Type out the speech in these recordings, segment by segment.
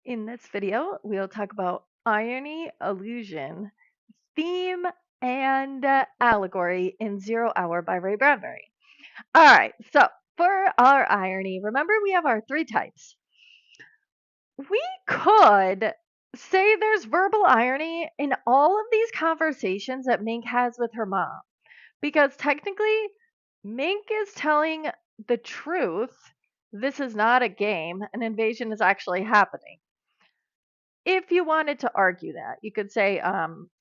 In this video, we'll talk about irony, allusion, theme, and allegory in Zero Hour by Ray Bradbury. All right, so for our irony, remember we have our three types. We could say there's verbal irony in all of these conversations that Mink has with her mom, because technically, Mink is telling the truth. This is not a game, an invasion is actually happening. If you wanted to argue that, you could say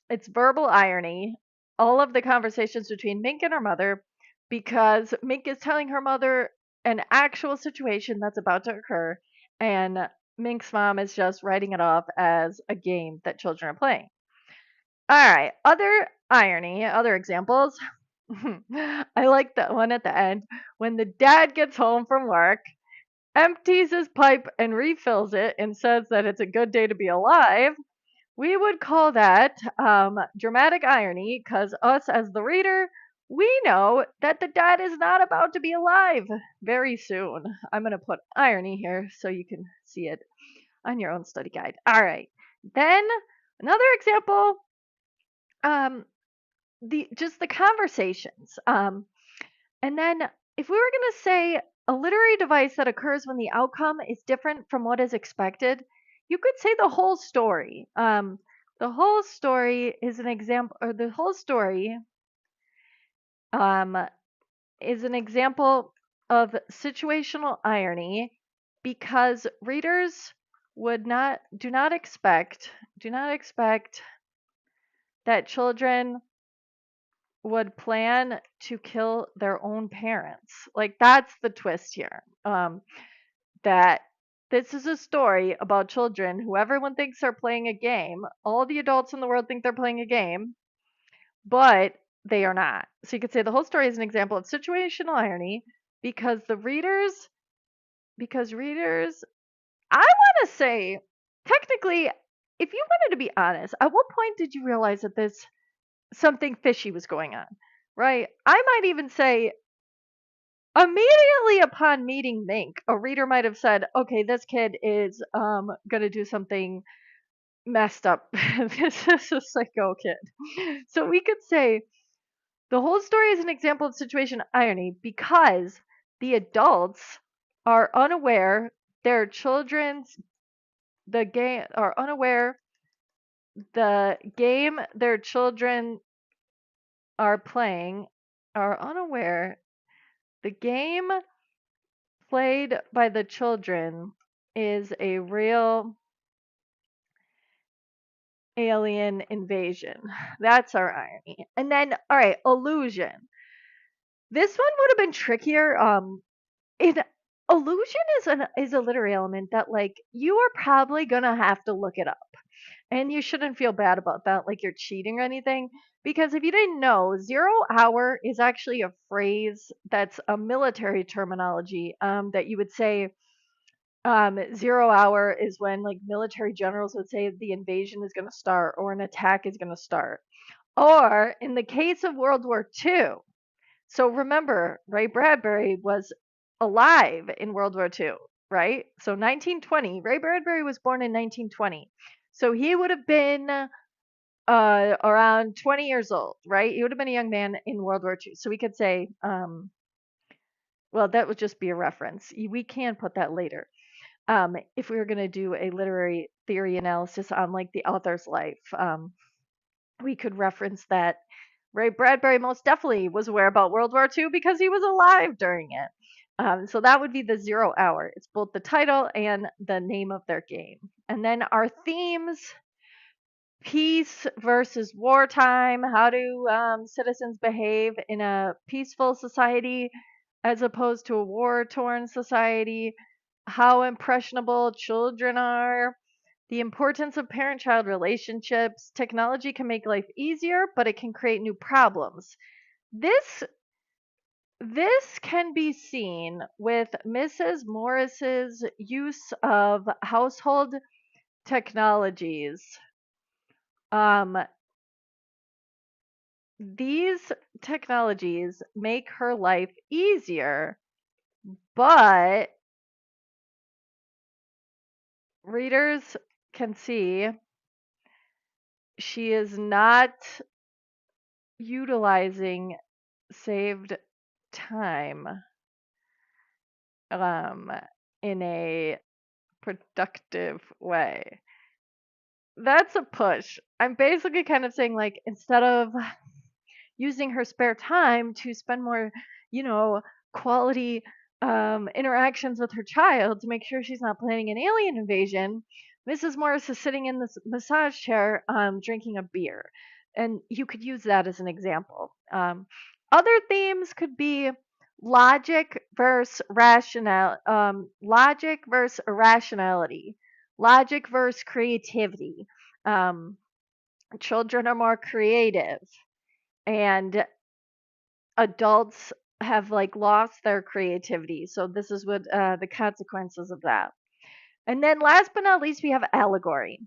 it's verbal irony, all of the conversations between Mink and her mother, because Mink is telling her mother an actual situation that's about to occur, and Mink's mom is just writing it off as a game that children are playing. All right, other irony, other examples. I like that one at the end when the dad gets home from work, empties his pipe and refills it and says that it's a good day to be alive. We would call that dramatic irony because us as the reader, we know that the dad is not about to be alive very soon. I'm going to put irony here so you can see it on your own study guide. All right. Then another example, um, the conversations. And then if we were going to say a literary device that occurs when the outcome is different from what is expected, you could say the whole story. The whole story is an example, or the whole story um, is an example of situational irony because readers would not do not expect that children would plan to kill their own parents. Like that's the twist here. That this is a story about children who everyone thinks are playing a game. All the adults in the world think they're playing a game, but they are not. So you could say the whole story is an example of situational irony because readers, I want to say, technically, if you wanted to be honest, at what point did you realize that this something fishy was going on? Right? I might even say immediately upon meeting Mink, a reader might have said, okay, this kid is going to do something messed up. This is a psycho kid. So we could say the whole story is an example of situation irony because the adults are unaware their children's the game are unaware the game their children are playing are unaware the game played by the children is a real alien invasion. That's our irony. And then, all right, illusion. This one would have been trickier. In illusion is a literary element that like you are probably gonna have to look it up, and you shouldn't feel bad about that, like you're cheating or anything. Because if you didn't know, 0 hour is actually a phrase that's a military terminology that you would say 0 hour is when like military generals would say the invasion is going to start or an attack is going to start. Or in the case of World War II, so remember, Ray Bradbury was alive in World War II, right? So 1920, Ray Bradbury was born in 1920. So he would have been around 20 years old, right? He would have been a young man in World War II. So we could say, well, that would just be a reference. We can put that later. If we were going to do a literary theory analysis on like the author's life, we could reference that Ray Bradbury most definitely was aware about World War II because he was alive during it. So that would be the 0 hour. It's both the title and the name of their game. And then our themes: peace versus wartime. How do citizens behave in a peaceful society as opposed to a war torn society? How impressionable children are, the importance of parent child relationships. Technology can make life easier, but it can create new problems. This this can be seen with Mrs. Morris's use of household technologies. Um, these technologies make her life easier, but readers can see she is not utilizing saved time um, in a productive way. That's a push. I'm basically kind of saying, like, instead of using her spare time to spend more, you know, quality interactions with her child to make sure she's not planning an alien invasion, Mrs. Morris is sitting in this massage chair drinking a beer. And you could use that as an example. Other themes could be logic versus irrationality, logic versus creativity. Um, Children are more creative, and adults have like lost their creativity. So this is what the consequences of that. And then last but not least, we have allegory.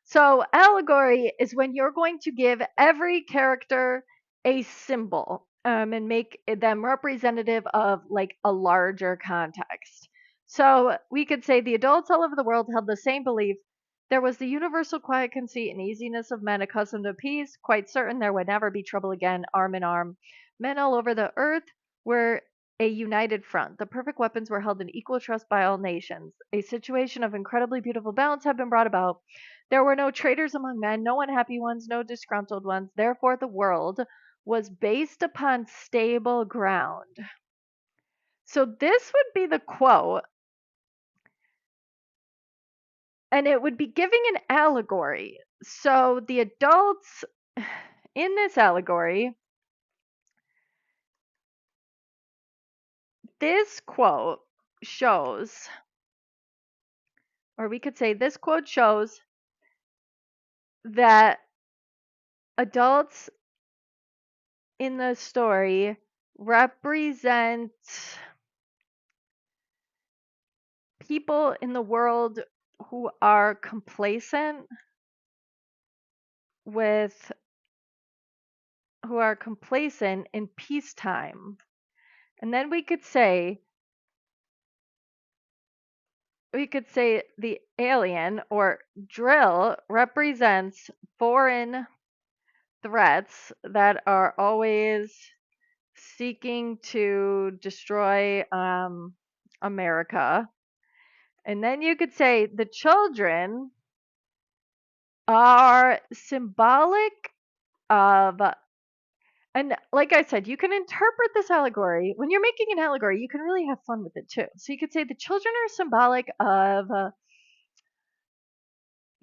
So allegory is when you're going to give every character a symbol and make them representative of like a larger context. So we could say the adults all over the world held the same belief. There was the universal quiet conceit and easiness of men accustomed to peace, quite certain there would never be trouble again, arm in arm. Men all over the earth were a united front. The perfect weapons were held in equal trust by all nations. A situation of incredibly beautiful balance had been brought about. There were no traitors among men, no unhappy ones, no disgruntled ones. Therefore, the world was based upon stable ground. So, this would be the quote, and it would be giving an allegory. So, the adults in this allegory, this quote shows, or we could say this quote shows that adults in the story represent people in the world who are complacent with who are complacent in peacetime. And then we could say the alien or drill represents foreign threats that are always seeking to destroy America. And then you could say the children are symbolic of, and like I said, you can interpret this allegory. When you're making an allegory, you can really have fun with it too. So you could say the children are symbolic of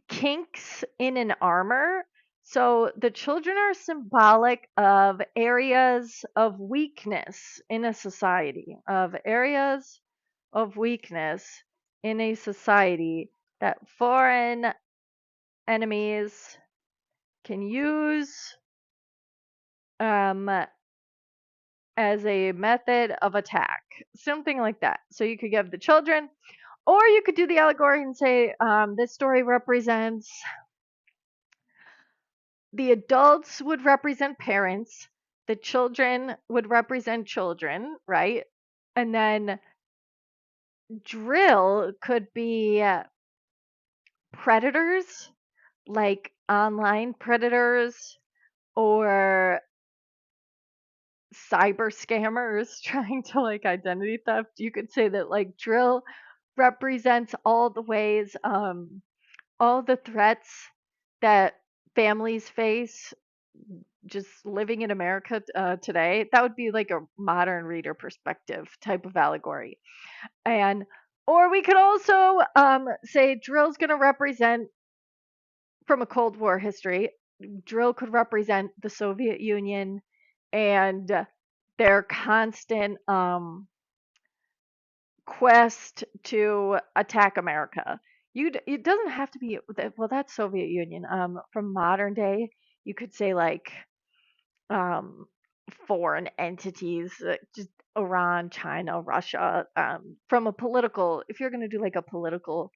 kinks in an armor. So the children are symbolic of areas of weakness in a society, of areas of weakness in a society that foreign enemies can use um, as a method of attack, something like that. So you could give the children, or you could do the allegory and say this story represents the adults would represent parents, the children would represent children, right? And then drill could be predators, like online predators or cyber scammers trying to like identity theft. You could say that like drill represents all the ways, all the threats that families face just living in America today. That would be like a modern reader perspective type of allegory. And or we could also say drill's going to represent from a Cold War history. Drill could represent the Soviet Union and their constant quest to attack America. It doesn't have to be, well, that's Soviet Union. From modern day, you could say like um, foreign entities, just Iran, China, Russia. From a political, if you're going to do like a political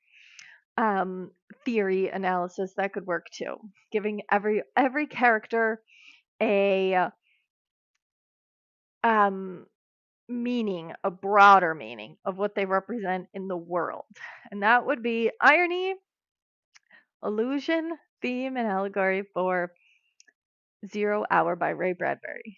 um, theory analysis, that could work too. Giving every character a um, meaning, a broader meaning of what they represent in the world. And that would be irony Allusion, Theme, and Allegory for 0 Hour by Ray Bradbury.